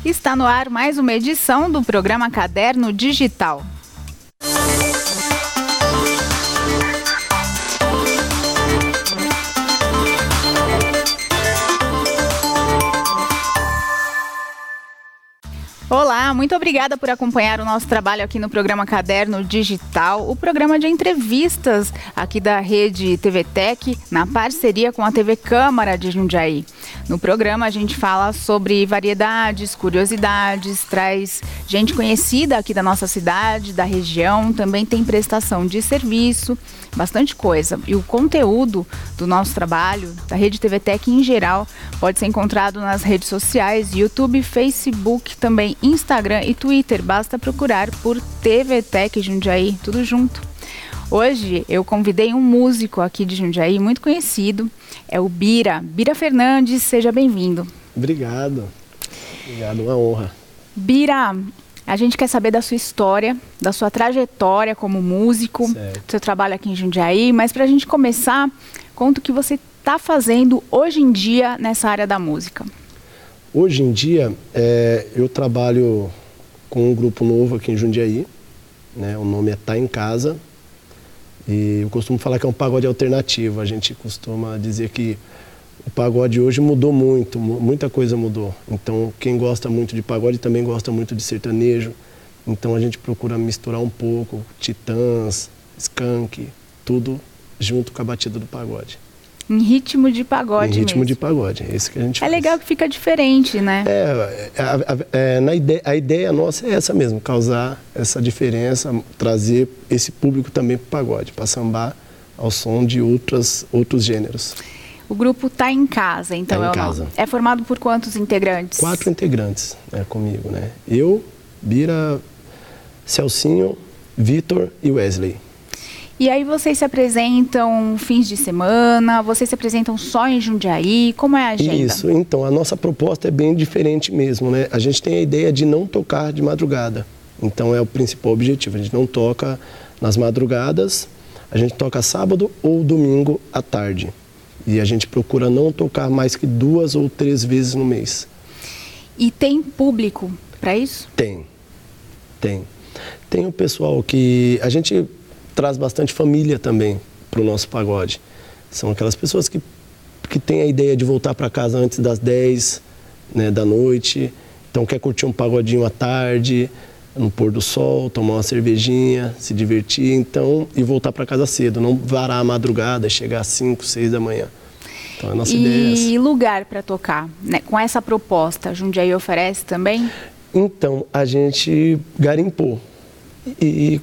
Está no ar mais uma edição do programa Caderno Digital. Olá, muito obrigada por acompanhar o nosso trabalho aqui no programa Caderno Digital, o programa de entrevistas aqui da rede TV Tech, na parceria com a TV Câmara de Jundiaí. No programa a gente fala sobre variedades, curiosidades, traz gente conhecida aqui da nossa cidade, da região, também tem prestação de serviço, bastante coisa. E o conteúdo do nosso trabalho, da rede TV Tech em geral, pode ser encontrado nas redes sociais, YouTube, Facebook, também Instagram e Twitter. Basta procurar por TV Tech Jundiaí, tudo junto. Hoje eu convidei um músico aqui de Jundiaí, muito conhecido, é o Bira. Bira Fernandes, seja bem-vindo. Obrigado, uma honra. Bira, a gente quer saber da sua história, da sua trajetória como músico, do seu trabalho aqui em Jundiaí, mas para a gente começar, conta o que você está fazendo hoje em dia nessa área da música. Hoje em dia, eu trabalho com um grupo novo aqui em Jundiaí, né? O nome é Tá em Casa, e eu costumo falar que é um pagode alternativo. A gente costuma dizer que o pagode hoje mudou muito, muita coisa mudou. Então, quem gosta muito de pagode também gosta muito de sertanejo. Então, a gente procura misturar um pouco, Titãs, Skank, tudo junto com a batida do pagode. Em ritmo de pagode mesmo. Em ritmo de pagode, é isso que a gente faz. É legal que fica diferente, né? A ideia nossa é essa mesmo, causar essa diferença, trazer esse público também para o pagode, para sambar ao som de outros gêneros. O grupo Tá em Casa, então Tá em Casa. É formado por quantos integrantes? 4 integrantes, comigo, né? Eu, Bira, Celcinho, Vitor e Wesley. E aí vocês se apresentam fins de semana, vocês se apresentam só em Jundiaí, como é a agenda? Isso, então, a nossa proposta é bem diferente mesmo, né? A gente tem a ideia de não tocar de madrugada, então é o principal objetivo, a gente não toca nas madrugadas, a gente toca sábado ou domingo à tarde. E a gente procura não tocar mais que 2 ou 3 vezes no mês. E tem público para isso? Tem. Tem o pessoal que... A gente traz bastante família também para o nosso pagode. São aquelas pessoas que têm a ideia de voltar para casa antes das 10, né, da noite. Então quer curtir um pagodinho à tarde, no pôr do sol, tomar uma cervejinha, se divertir, então, e voltar para casa cedo, não varar a madrugada, chegar às 5, 6 da manhã. Então a nossa ideia é essa. E lugar para tocar, né? Com essa proposta, Jundiaí oferece também? Então, a gente garimpou e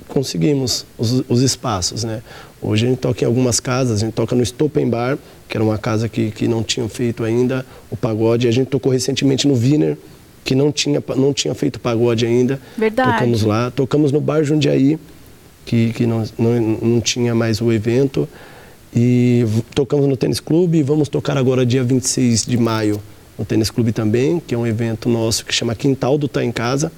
conseguimos os espaços, né? Hoje a gente toca em algumas casas, a gente toca no Stopen Bar, que era uma casa que não tinham feito ainda o pagode. A gente tocou recentemente no Wiener, que não tinha feito pagode ainda. Verdade. Tocamos lá. Tocamos no Bar Jundiaí, que não tinha mais o evento. E tocamos no Tênis Clube e vamos tocar agora dia 26 de maio no Tênis Clube também, que é um evento nosso que chama Quintal do Tá em Casa,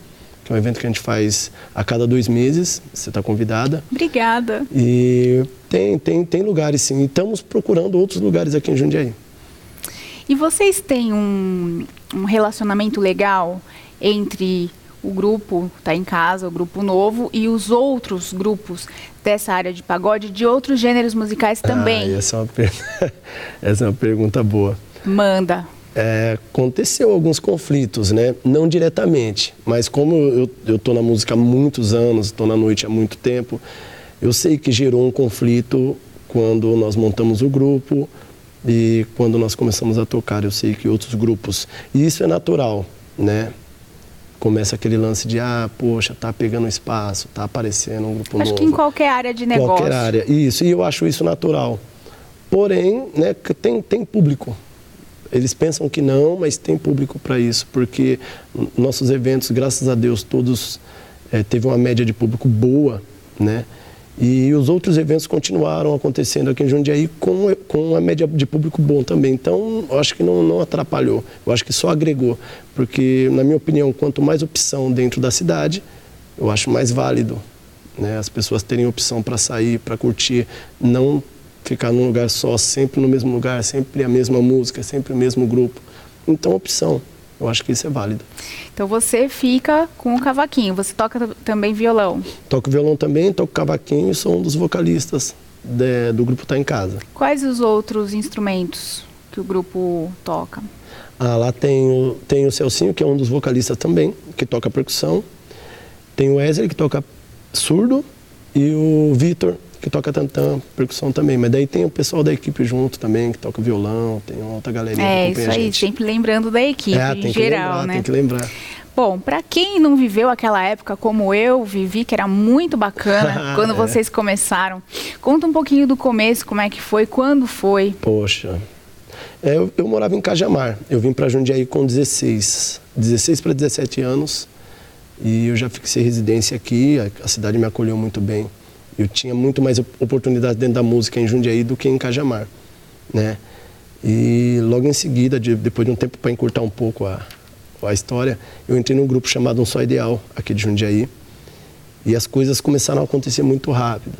que é um evento que a gente faz a cada 2 meses. Você está convidada. Obrigada. E tem lugares, sim. E estamos procurando outros lugares aqui em Jundiaí. E vocês têm um relacionamento legal entre o grupo Tá em Casa, o grupo novo, e os outros grupos dessa área de pagode, de outros gêneros musicais também? Essa é uma pergunta boa. Manda. Aconteceu alguns conflitos, né? Não diretamente, mas como eu estou na música há muitos anos, estou na noite há muito tempo, eu sei que gerou um conflito quando nós montamos o grupo e quando nós começamos a tocar. Eu sei que outros grupos, e isso é natural, né? Começa aquele lance de, poxa, tá pegando espaço, tá aparecendo um grupo novo. Acho que em qualquer área de negócio. Qualquer área, isso, e eu acho isso natural. Porém, né, tem público. Eles pensam que não, mas tem público para isso, porque nossos eventos, graças a Deus, todos teve uma média de público boa, né? E os outros eventos continuaram acontecendo aqui em Jundiaí com uma média de público bom também. Então, eu acho que não atrapalhou, eu acho que só agregou, porque, na minha opinião, quanto mais opção dentro da cidade, eu acho mais válido, né? As pessoas terem opção para sair, para curtir, não ficar num lugar só, sempre no mesmo lugar, sempre a mesma música, sempre o mesmo grupo. Então, opção. Eu acho que isso é válido. Então você fica com o cavaquinho, você toca também violão? Toco violão também, toco cavaquinho e sou um dos vocalistas do grupo Tá em Casa. Quais os outros instrumentos que o grupo toca? Lá tem o Celcinho, que é um dos vocalistas também, que toca percussão. Tem o Wesley, que toca surdo, e o Vitor, que toca tantã, percussão também. Mas daí tem o pessoal da equipe junto também, que toca violão, tem outra galerinha que acompanha a gente. É isso aí, sempre lembrando da equipe em geral, né? Tem que lembrar. Bom, para quem não viveu aquela época como eu vivi, que era muito bacana, quando vocês começaram, conta um pouquinho do começo, como é que foi, quando foi? Poxa, eu morava em Cajamar, eu vim para Jundiaí com 16 para 17 anos, e eu já fixei residência aqui, a cidade me acolheu muito bem. Eu tinha muito mais oportunidade dentro da música em Jundiaí do que em Cajamar, né? E logo em seguida, depois de um tempo para encurtar um pouco a história, eu entrei num grupo chamado Um Só Ideal, aqui de Jundiaí, e as coisas começaram a acontecer muito rápido.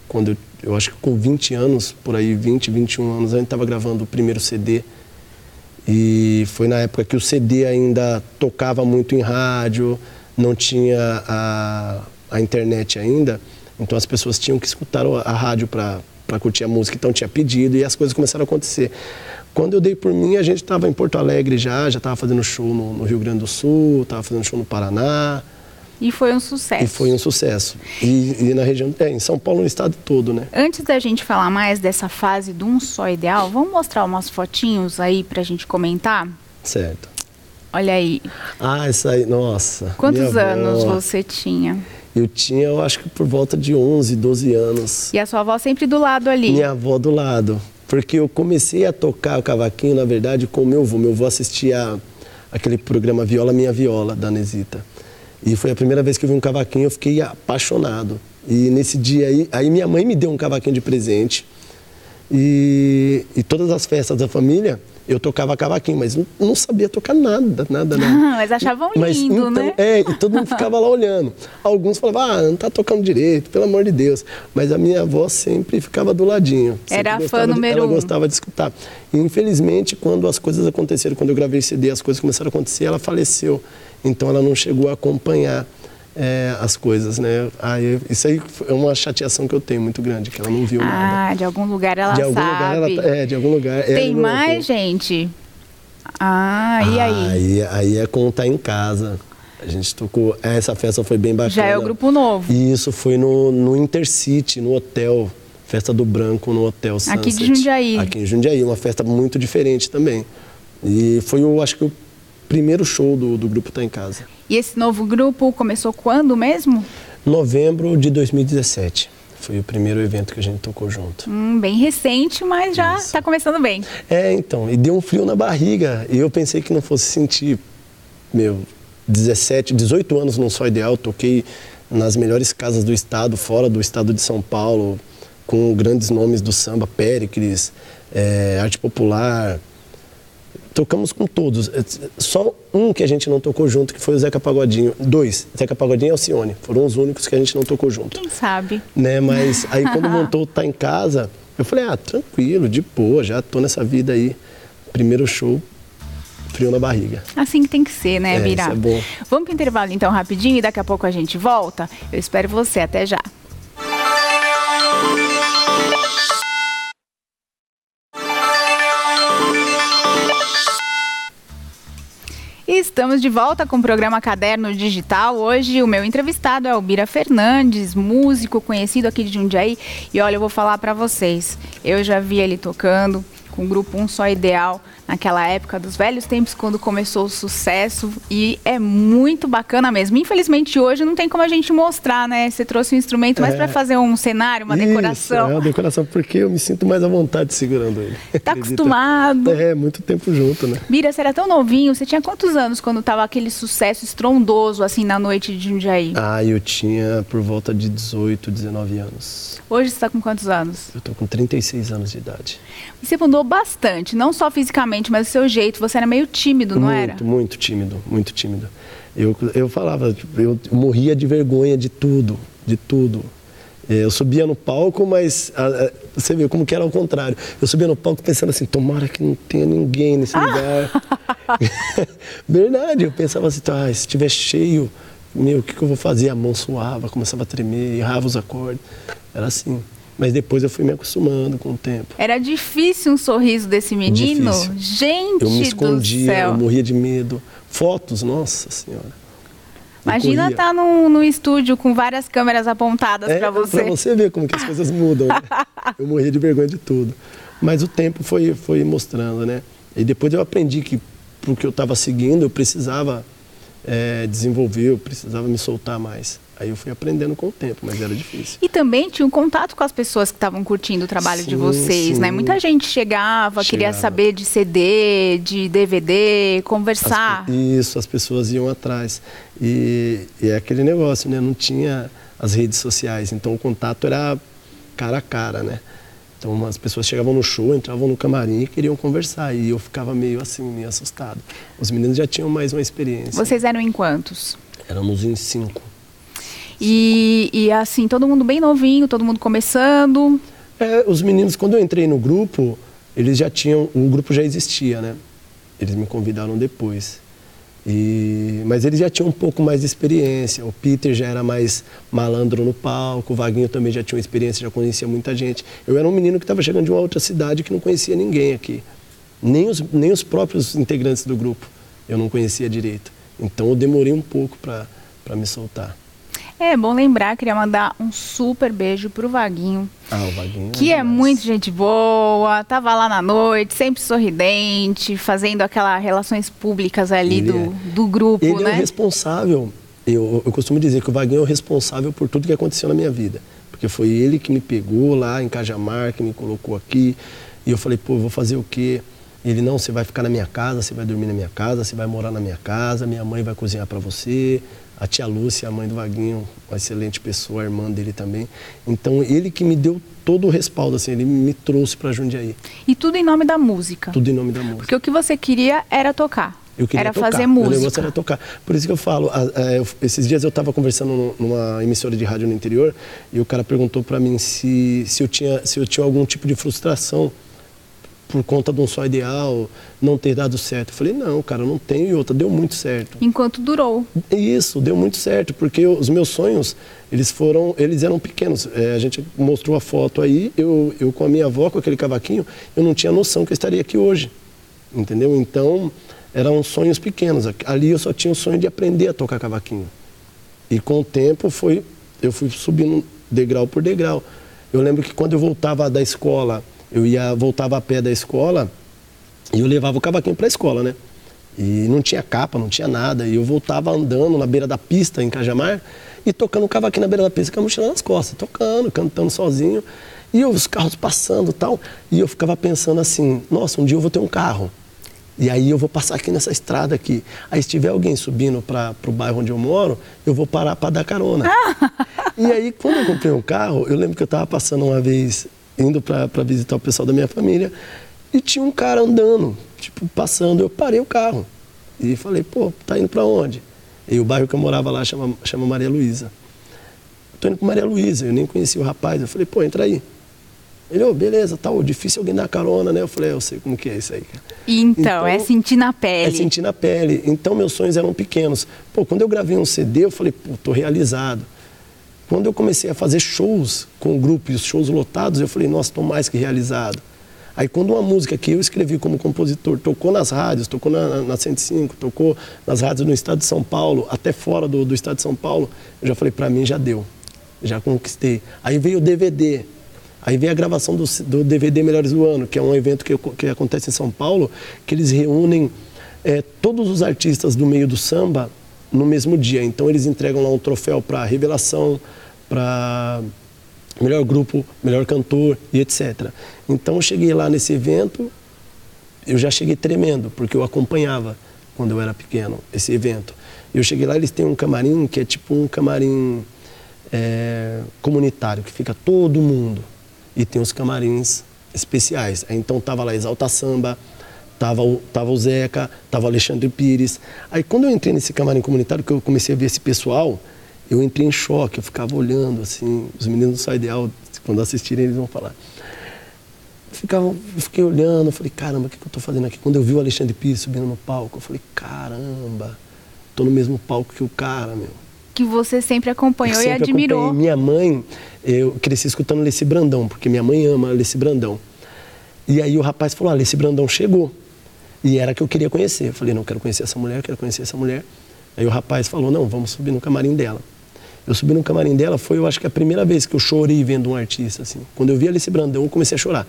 Quando eu acho que com 20 anos, por aí, 20, 21 anos, a gente estava gravando o primeiro CD, e foi na época que o CD ainda tocava muito em rádio, não tinha a internet ainda, então as pessoas tinham que escutar a rádio para curtir a música, então tinha pedido e as coisas começaram a acontecer. Quando eu dei por mim, a gente estava em Porto Alegre já estava fazendo show no Rio Grande do Sul, estava fazendo show no Paraná. E foi um sucesso. E foi um sucesso. E na região, em São Paulo, no estado todo, né? Antes da gente falar mais dessa fase do Um Só Ideal, vamos mostrar umas fotinhos aí pra gente comentar? Certo. Olha aí. Essa aí, nossa. Quantos anos você tinha? Eu tinha, eu acho que por volta de 11, 12 anos. E a sua avó sempre do lado ali? Minha avó do lado. Porque eu comecei a tocar o cavaquinho, na verdade, com o meu avô. Meu avô assistia aquele programa Viola Minha Viola, da Anesita. E foi a primeira vez que eu vi um cavaquinho, eu fiquei apaixonado. E nesse dia aí minha mãe me deu um cavaquinho de presente. E todas as festas da família, eu tocava cavaquinho, mas não sabia tocar nada. Mas achavam lindo, né? E todo mundo ficava lá olhando. Alguns falavam, não tá tocando direito, pelo amor de Deus. Mas a minha avó sempre ficava do ladinho. Era fã número 1. Ela gostava de escutar. E infelizmente, quando as coisas aconteceram, quando eu gravei CD, as coisas começaram a acontecer, ela faleceu. Então ela não chegou a acompanhar as coisas, né? Isso aí é uma chateação que eu tenho muito grande, que ela não viu nada. De algum lugar ela sabe. De algum lugar. Tem mais, gente? E aí? Aí é como Tá em Casa. A gente tocou, essa festa foi bem bacana. Já é o grupo novo. E isso foi no Intercity, no hotel, Festa do Branco, no Hotel Sunset. Aqui de Jundiaí. Aqui em Jundiaí, uma festa muito diferente também. E foi, acho que o primeiro show do grupo Tá em Casa. E esse novo grupo começou quando mesmo? Novembro de 2017. Foi o primeiro evento que a gente tocou junto. Bem recente, mas já está começando bem. Então, e deu um frio na barriga. E eu pensei que não fosse sentir, 18 anos num Só Ideal. Toquei nas melhores casas do estado, fora do estado de São Paulo, com grandes nomes do samba, Péricles, Arte Popular. Tocamos com todos, só um que a gente não tocou junto, que foi o Zeca Pagodinho. 2, Zeca Pagodinho e Alcione, foram os únicos que a gente não tocou junto. Quem sabe? Né? Mas aí quando montou o Tá em Casa, eu falei, tranquilo, de boa, já tô nessa vida aí. Primeiro show, frio na barriga. Assim que tem que ser, né, Bira? Isso é bom. Vamos pro intervalo então rapidinho e daqui a pouco a gente volta. Eu espero você, até já. Estamos de volta com o programa Caderno Digital. Hoje o meu entrevistado é o Bira Fernandes, músico conhecido aqui de Jundiaí. E olha, eu vou falar para vocês, eu já vi ele tocando com o grupo Um Só Ideal, naquela época dos velhos tempos, quando começou o sucesso, e é muito bacana mesmo. Infelizmente hoje não tem como a gente mostrar, né? Você trouxe um instrumento mais para fazer um cenário, uma decoração. Isso, uma decoração, porque eu me sinto mais à vontade segurando ele. Tá acostumado. Muito tempo junto, né? Bira, você era tão novinho, você tinha quantos anos quando tava aquele sucesso estrondoso, assim, na noite de Jundiaí? Eu tinha por volta de 18, 19 anos. Hoje você tá com quantos anos? Eu tô com 36 anos de idade. E você mudou bastante, não só fisicamente, mas o seu jeito. Você era meio tímido, não era? Muito tímido, muito tímido. Eu falava, eu morria de vergonha de tudo, de tudo. Eu subia no palco, mas você vê como que era ao contrário. Eu subia no palco pensando assim, tomara que não tenha ninguém nesse lugar. Verdade, eu pensava assim, se estiver cheio, o que eu vou fazer? A mão suava, começava a tremer, errava os acordes. Era assim. Mas depois eu fui me acostumando com o tempo. Era difícil um sorriso desse menino? Difícil. Gente eu me escondia, do céu. Eu morria de medo. Fotos, nossa senhora. Imagina estar no estúdio com várias câmeras apontadas para você. Para você ver como que as coisas mudam. Né? Eu morria de vergonha de tudo. Mas o tempo foi mostrando, né? E depois eu aprendi que, porque eu estava seguindo, eu precisava desenvolver, eu precisava me soltar mais. Aí eu fui aprendendo com o tempo, mas era difícil. E também tinha um contato com as pessoas que estavam curtindo o trabalho de vocês, né? Muita gente chegava, queria saber de CD, de DVD, conversar. As pessoas iam atrás. E é aquele negócio, né? Não tinha as redes sociais, então o contato era cara a cara, né? Então as pessoas chegavam no show, entravam no camarim e queriam conversar. E eu ficava meio assim, meio assustado. Os meninos já tinham mais uma experiência. Vocês eram em quantos? Éramos em 5. E assim, todo mundo bem novinho, todo mundo começando. Os meninos, quando eu entrei no grupo, eles já tinham, o grupo já existia, né? Eles me convidaram depois. Mas eles já tinham um pouco mais de experiência. O Peter já era mais malandro no palco, o Vaguinho também já tinha uma experiência, já conhecia muita gente. Eu era um menino que estava chegando de uma outra cidade que não conhecia ninguém aqui. Nem os próprios integrantes do grupo eu não conhecia direito. Então eu demorei um pouco para me soltar. É bom lembrar, queria mandar um super beijo pro Vaguinho. O Vaguinho. Que é muito gente boa, tava lá na noite, sempre sorridente, fazendo aquelas relações públicas ali do grupo, ele né? É o responsável, eu costumo dizer que o Vaguinho é o responsável por tudo que aconteceu na minha vida. Porque foi ele que me pegou lá em Cajamar, que me colocou aqui. E eu falei, eu vou fazer o quê? Ele, não, você vai ficar na minha casa, você vai dormir na minha casa, você vai morar na minha casa, minha mãe vai cozinhar para você. A tia Lúcia, a mãe do Vaguinho, uma excelente pessoa, a irmã dele também. Então, ele que me deu todo o respaldo, assim, ele me trouxe para Jundiaí. E tudo em nome da música? Tudo em nome da música. Porque o que você queria era tocar. Eu queria era tocar. Fazer música. O negócio era tocar. Por isso que eu falo, esses dias eu estava conversando numa emissora de rádio no interior e o cara perguntou para mim se eu tinha algum tipo de frustração por conta de um só ideal, não ter dado certo. Eu falei, não, cara, eu não tenho, e outra, deu muito certo. Enquanto durou. Isso, deu muito certo, porque os meus sonhos, eles eram pequenos. A gente mostrou a foto aí, eu com a minha avó, com aquele cavaquinho, eu não tinha noção que eu estaria aqui hoje, entendeu? Então, eram sonhos pequenos. Ali eu só tinha o sonho de aprender a tocar cavaquinho. E com o tempo, eu fui subindo degrau por degrau. Eu lembro que quando eu voltava da escola, voltava a pé da escola e eu levava o cavaquinho para a escola, né? E não tinha capa, não tinha nada. E eu voltava andando na beira da pista, em Cajamar, e tocando o cavaquinho na beira da pista com a mochila nas costas, tocando, cantando sozinho. E os carros passando e tal. E eu ficava pensando assim, nossa, um dia eu vou ter um carro. E aí eu vou passar aqui nessa estrada aqui. Aí se tiver alguém subindo para o bairro onde eu moro, eu vou parar para dar carona. E aí, quando eu comprei um carro, eu lembro que eu estava passando uma vez, indo para visitar o pessoal da minha família, e tinha um cara andando, tipo, passando. Eu parei o carro e falei, tá indo para onde? E o bairro que eu morava lá chama Maria Luísa. Tô indo para Maria Luísa, eu nem conhecia o rapaz. Eu falei, entra aí. Ele, beleza, difícil alguém dar carona, né? Eu falei, eu sei como que é isso aí. Então, é sentir na pele. É sentir na pele. Então, meus sonhos eram pequenos. Quando eu gravei um CD, eu falei, tô realizado. Quando eu comecei a fazer shows com o grupo e os shows lotados, eu falei, nossa, tô mais que realizado. Aí, quando uma música que eu escrevi como compositor tocou nas rádios, tocou na 105, tocou nas rádios no estado de São Paulo, até fora do estado de São Paulo, eu já falei, pra mim já deu. Já conquistei. Aí veio o DVD. Aí veio a gravação do DVD Melhores do Ano, que é um evento que acontece em São Paulo, que eles reúnem todos os artistas do meio do samba no mesmo dia. Então eles entregam lá um troféu para Revelação, para melhor grupo, melhor cantor e etc. Então eu cheguei lá nesse evento, eu já cheguei tremendo, porque eu acompanhava quando eu era pequeno esse evento. Eu cheguei lá, eles têm um camarim que é tipo um camarim comunitário, que fica todo mundo. E tem os camarins especiais. Então tava lá Exalta Samba, tava o Zeca, tava o Alexandre Pires. Aí quando eu entrei nesse camarim comunitário, que eu comecei a ver esse pessoal, eu entrei em choque, eu ficava olhando, assim, os meninos do Só Ideal, quando assistirem, eles vão falar. Eu fiquei olhando, falei, caramba, o que eu estou fazendo aqui? Quando eu vi o Alexandre Pires subindo no palco, eu falei, caramba, estou no mesmo palco que o cara, meu. Que você sempre acompanhou e admirou. Acompanhei. Minha mãe, eu cresci escutando Alessi Brandão, porque minha mãe ama Alessi Brandão. E aí o rapaz falou, Alessi Brandão chegou. E era que eu queria conhecer. Eu falei, não, quero conhecer essa mulher, quero conhecer essa mulher. Aí o rapaz falou, não, vamos subir no camarim dela. Eu subi no camarim dela, foi, eu acho que a primeira vez que eu chorei vendo um artista, assim. Quando eu vi Alessi Brandão, eu comecei a chorar.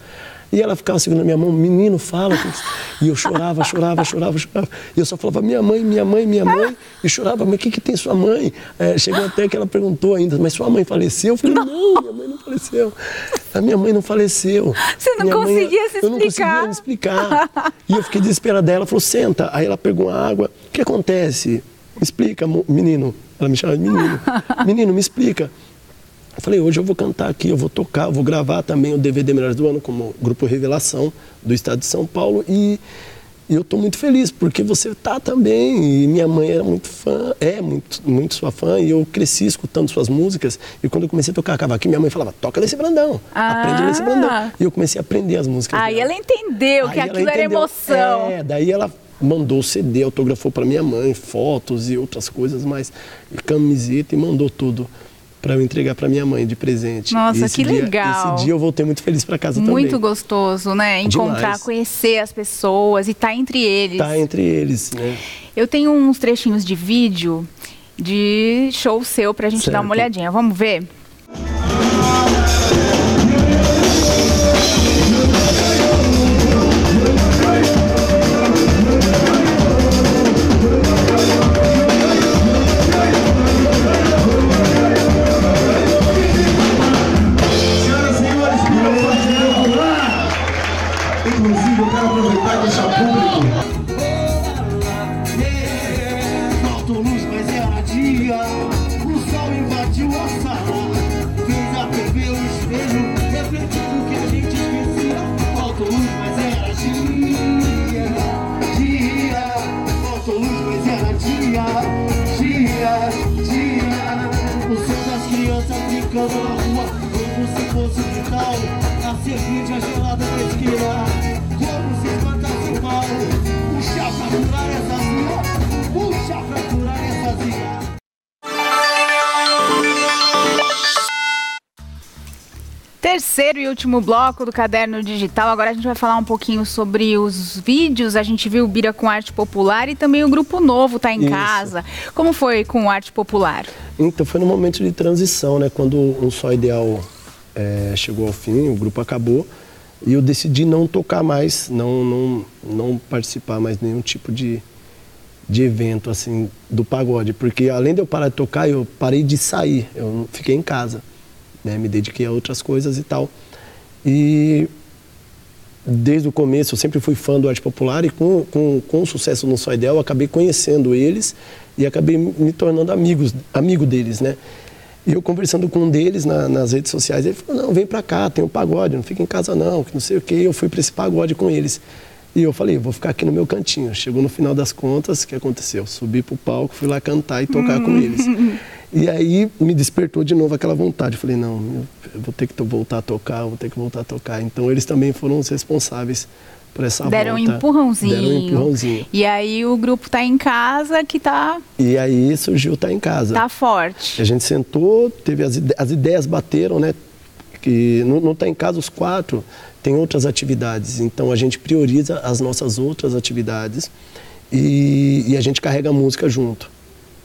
E ela ficava segurando minha mão, menino, fala. E eu chorava. E eu só falava, minha mãe. E chorava, mas o que tem sua mãe? Chegou até que ela perguntou ainda, mas sua mãe faleceu? Eu falei, não, minha mãe não faleceu. A minha mãe não faleceu. Você não conseguia se explicar? Eu não conseguia me explicar. E eu fiquei desesperada. Ela falou, senta. Aí ela pegou a água. O que acontece? Me explica, menino. Ela me chama de menino. Menino, me explica. Eu falei, hoje eu vou cantar aqui, eu vou tocar, eu vou gravar também o DVD Melhores do Ano como Grupo Revelação do Estado de São Paulo e eu estou muito feliz porque você está também e minha mãe era muito fã, muito sua fã e eu cresci escutando suas músicas e quando eu comecei a tocar cavaquinho, minha mãe falava, toca Alessi Brandão, aprende Alessi Brandão. E eu comecei a aprender as músicas Aí dela. ela entendeu que aquilo era emoção. Daí ela mandou o CD, autografou para minha mãe, fotos e outras coisas, e camiseta e mandou tudo para eu entregar para minha mãe de presente. Nossa, que legal. Esse dia eu voltei muito feliz para casa também. Muito gostoso, né? Encontrar, demais. Conhecer as pessoas e estar entre eles. Tá entre eles, né? Eu tenho uns trechinhos de vídeo de show seu pra gente dar uma olhadinha. Vamos ver? Inclusive, eu quero aproveitar e deixar público. Faltou luz, mas era dia. O sol invadiu a sala. Fez a TV, o espelho, refletiu o que a gente esquecia. Faltou luz, mas era dia. Faltou luz, mas era dia. O som das crianças brincando na rua, como se fosse um quintal. A cerveja gelada da esquina, como se espantasse o mal. Puxa pra curar essa zia, puxa pra curar essa zia. Terceiro e último bloco do Caderno Digital. Agora a gente vai falar um pouquinho sobre os vídeos. A gente viu o Bira com arte popular e também o Grupo Novo tá em casa. Como foi com arte popular? Então foi no momento de transição, né? Quando o Só Ideal chegou ao fim, o grupo acabou e eu decidi não tocar mais, não participar mais de nenhum tipo de evento assim do pagode, porque além de eu parar de tocar, eu parei de sair, eu fiquei em casa, né? Me dediquei a outras coisas e tal. E desde o começo eu sempre fui fã do arte popular e com o sucesso no Só Ideal eu acabei conhecendo eles e acabei me tornando amigo deles, né? E eu conversando com um deles nas redes sociais, ele falou, não, vem pra cá, tem um pagode, não fica em casa não, que não sei o quê. Eu fui pra esse pagode com eles. E eu falei, vou ficar aqui no meu cantinho. Chegou no final das contas, o que aconteceu? Subi pro palco, fui lá cantar e tocar com eles. E aí me despertou de novo aquela vontade. Eu falei, não, eu vou ter que voltar a tocar, Então eles também foram os responsáveis por essa volta. Deram um empurrãozinho. E aí o grupo tá em casa que tá... E aí surgiu Tá em Casa. Tá forte. A gente sentou, teve as ideias bateram, né? Que não Tá em Casa os quatro, tem outras atividades. Então a gente prioriza as nossas outras atividades e a gente carrega a música junto.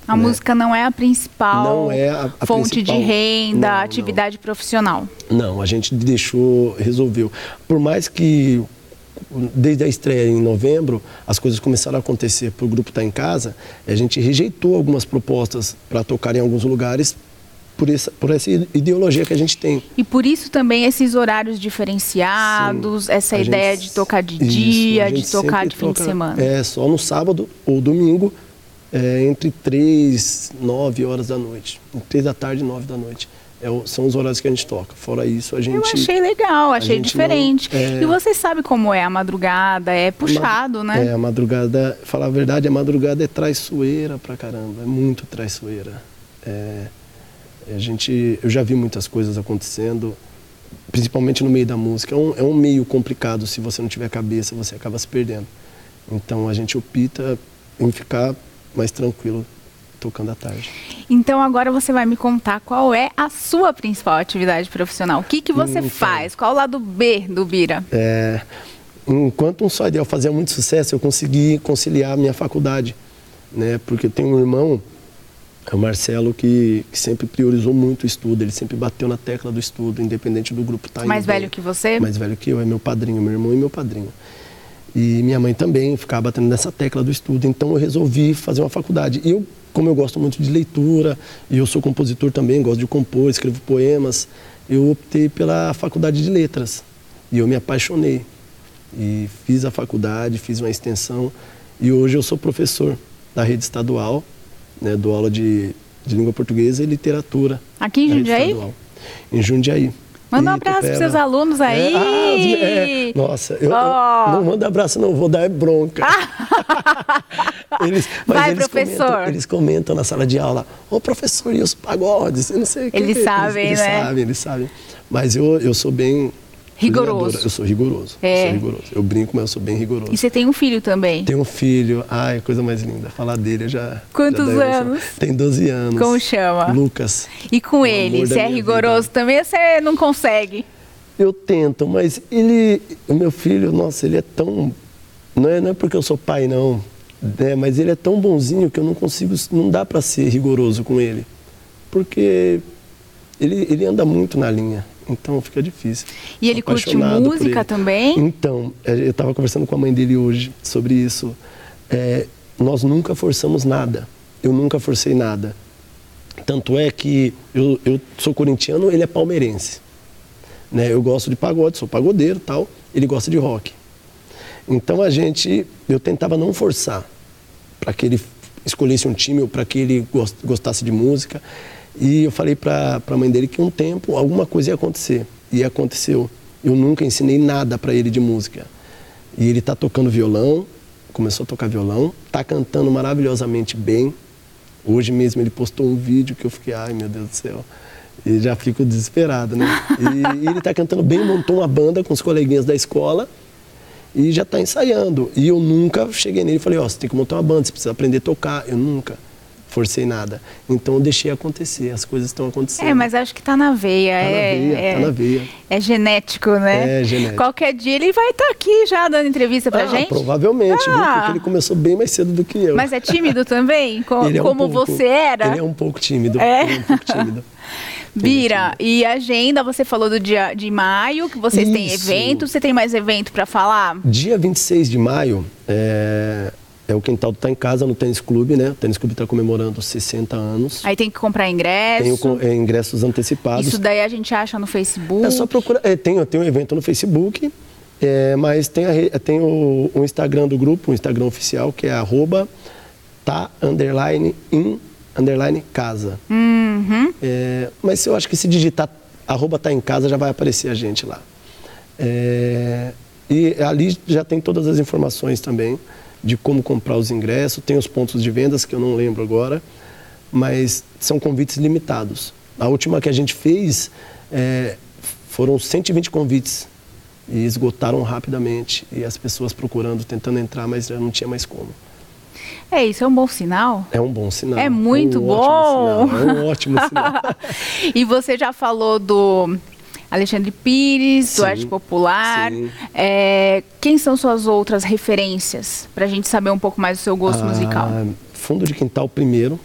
A música não é a principal não é a fonte principal. de renda, atividade profissional. Não, a gente resolveu. Por mais que desde a estreia em novembro, as coisas começaram a acontecer para o grupo Tá em Casa, a gente rejeitou algumas propostas para tocar em alguns lugares por essa ideologia que a gente tem. E por isso também esses horários diferenciados, sim, essa ideia de tocar de dia, de tocar de fim de semana. Só no sábado ou domingo, entre 3 e 9 horas da noite. 3 da tarde e 9 da noite. São os horários que a gente toca. Fora isso, a gente... Eu achei legal, achei diferente. E você sabe como é a madrugada, é puxado, né? A madrugada, falar a verdade, a madrugada é traiçoeira pra caramba, é muito traiçoeira. Eu já vi muitas coisas acontecendo, principalmente no meio da música. É um meio complicado, se você não tiver cabeça, você acaba se perdendo. Então a gente opta em ficar mais tranquilo tocando à tarde. Então agora você vai me contar qual é a sua principal atividade profissional. O que você faz? Qual o lado B do Bira? Enquanto um Só Ideal fazia muito sucesso, eu consegui conciliar a minha faculdade, né? Porque eu tenho um irmão, é o Marcelo, que sempre priorizou muito o estudo, ele sempre bateu na tecla do estudo, independente do grupo estar Mais velho que você? Mais velho que eu, é meu padrinho, meu irmão e meu padrinho. E minha mãe também ficava batendo nessa tecla do estudo, então eu resolvi fazer uma faculdade. E eu, como eu gosto muito de leitura, e eu sou compositor também, gosto de compor, escrevo poemas, eu optei pela faculdade de letras. E eu me apaixonei. E fiz a faculdade, fiz uma extensão, e hoje eu sou professor da rede estadual, né, dou aula de língua portuguesa e literatura. Aqui em Jundiaí? Em Jundiaí. Manda um abraço para seus alunos aí. Nossa, eu não mando abraço não, vou dar bronca. Professor. Eles comentam na sala de aula, professor, e os pagodes? Eu não sei o que. Eles sabem, né? Eles sabem. Mas eu sou bem... rigoroso. Eu sou rigoroso. Eu brinco, mas eu sou bem rigoroso. E você tem um filho também? Tenho um filho. Ai, coisa mais linda. Falar dele eu já... Quantos anos? Tem 12 anos. Como chama? Lucas. E com ele, você é rigoroso também ou você não consegue? Eu tento, mas o meu filho, nossa, ele é tão... Não é porque eu sou pai, não. Né? Mas ele é tão bonzinho que eu não consigo... Não dá para ser rigoroso com ele. Porque ele anda muito na linha. Então fica difícil. E ele curte música também? Então, eu estava conversando com a mãe dele hoje sobre isso. Nós nunca forçamos nada. Eu nunca forcei nada. Tanto é que eu sou corintiano, ele é palmeirense. Né? Eu gosto de pagode, sou pagodeiro e tal. Ele gosta de rock. Então eu tentava não forçar para que ele escolhesse um time ou para que ele gostasse de música. E eu falei para a mãe dele que um tempo alguma coisa ia acontecer. E aconteceu. Eu nunca ensinei nada para ele de música. E ele está tocando violão, começou a tocar violão, está cantando maravilhosamente bem. Hoje mesmo ele postou um vídeo que eu fiquei, ai meu Deus do céu, e já fico desesperado, né? E ele está cantando bem, montou uma banda com os coleguinhas da escola e já está ensaiando. E eu nunca cheguei nele e falei, você tem que montar uma banda, você precisa aprender a tocar. Eu nunca forcei nada. Então eu deixei acontecer, as coisas estão acontecendo. Mas acho que tá na veia. Tá na veia. É genético, né? É genético. Qualquer dia ele vai estar aqui já dando entrevista pra gente? Provavelmente, viu? Porque ele começou bem mais cedo do que eu. Mas é tímido também? Como você era? Ele é um pouco tímido. Ele é um pouco tímido. Bira, e a agenda, você falou do dia de maio, que vocês têm evento. Você tem mais evento para falar? Dia 26 de maio, o Quintal Tá em Casa no Tênis Clube, né? O Tênis Clube está comemorando 60 anos. Aí tem que comprar ingresso. Tem ingressos antecipados. Isso daí a gente acha no Facebook? É só procurar. Tem um evento no Facebook, mas tem o Instagram do grupo, o Instagram oficial, que é @tá_in_casa. Uhum. Mas eu acho que se digitar @tá em casa já vai aparecer a gente lá. E ali já tem todas as informações também de como comprar os ingressos. Tem os pontos de vendas que eu não lembro agora, mas são convites limitados. A última que a gente fez foram 120 convites e esgotaram rapidamente, e as pessoas procurando, tentando entrar, mas já não tinha mais como. Isso é um bom sinal? É um bom sinal. É muito bom. É um ótimo sinal. E você já falou do Alexandre Pires, do Arte Popular. Quem são suas outras referências, para a gente saber um pouco mais do seu gosto musical? Fundo de Quintal primeiro,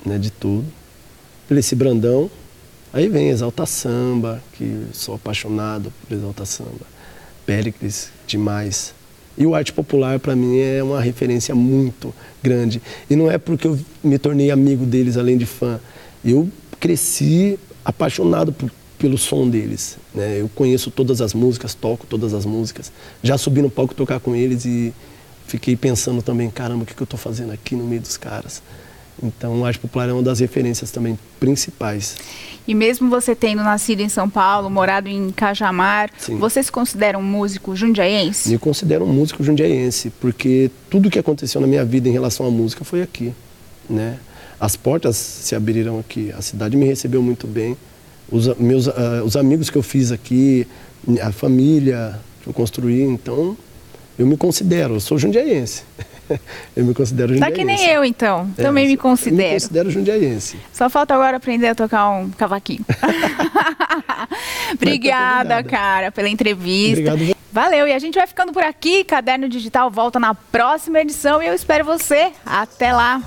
né, de tudo. Plessis Brandão. Aí vem Exalta Samba, que sou apaixonado por Exalta Samba. Péricles, demais. E o Arte Popular, para mim, é uma referência muito grande. E não é porque eu me tornei amigo deles, além de fã. Eu cresci apaixonado pelo som deles, né? Eu conheço todas as músicas, toco todas as músicas. Já subi no palco tocar com eles e fiquei pensando também, caramba, o que eu estou fazendo aqui no meio dos caras? Então, o Arte Popular é uma das referências também principais. E mesmo você tendo nascido em São Paulo, morado em Cajamar, você se considera um músico jundiaense? Me considero um músico jundiaense, porque tudo que aconteceu na minha vida em relação à música foi aqui. né? As portas se abriram aqui, a cidade me recebeu muito bem, os amigos que eu fiz aqui, a família que eu construí, então eu me considero, eu sou jundiaiense. Eu me considero jundiaiense. Tá que nem eu, então. Também me considero. Eu me considero jundiaiense. Só falta agora aprender a tocar um cavaquinho. Obrigada, cara, pela entrevista. Obrigado. Valeu, e a gente vai ficando por aqui. Caderno Digital volta na próxima edição e eu espero você. Até lá.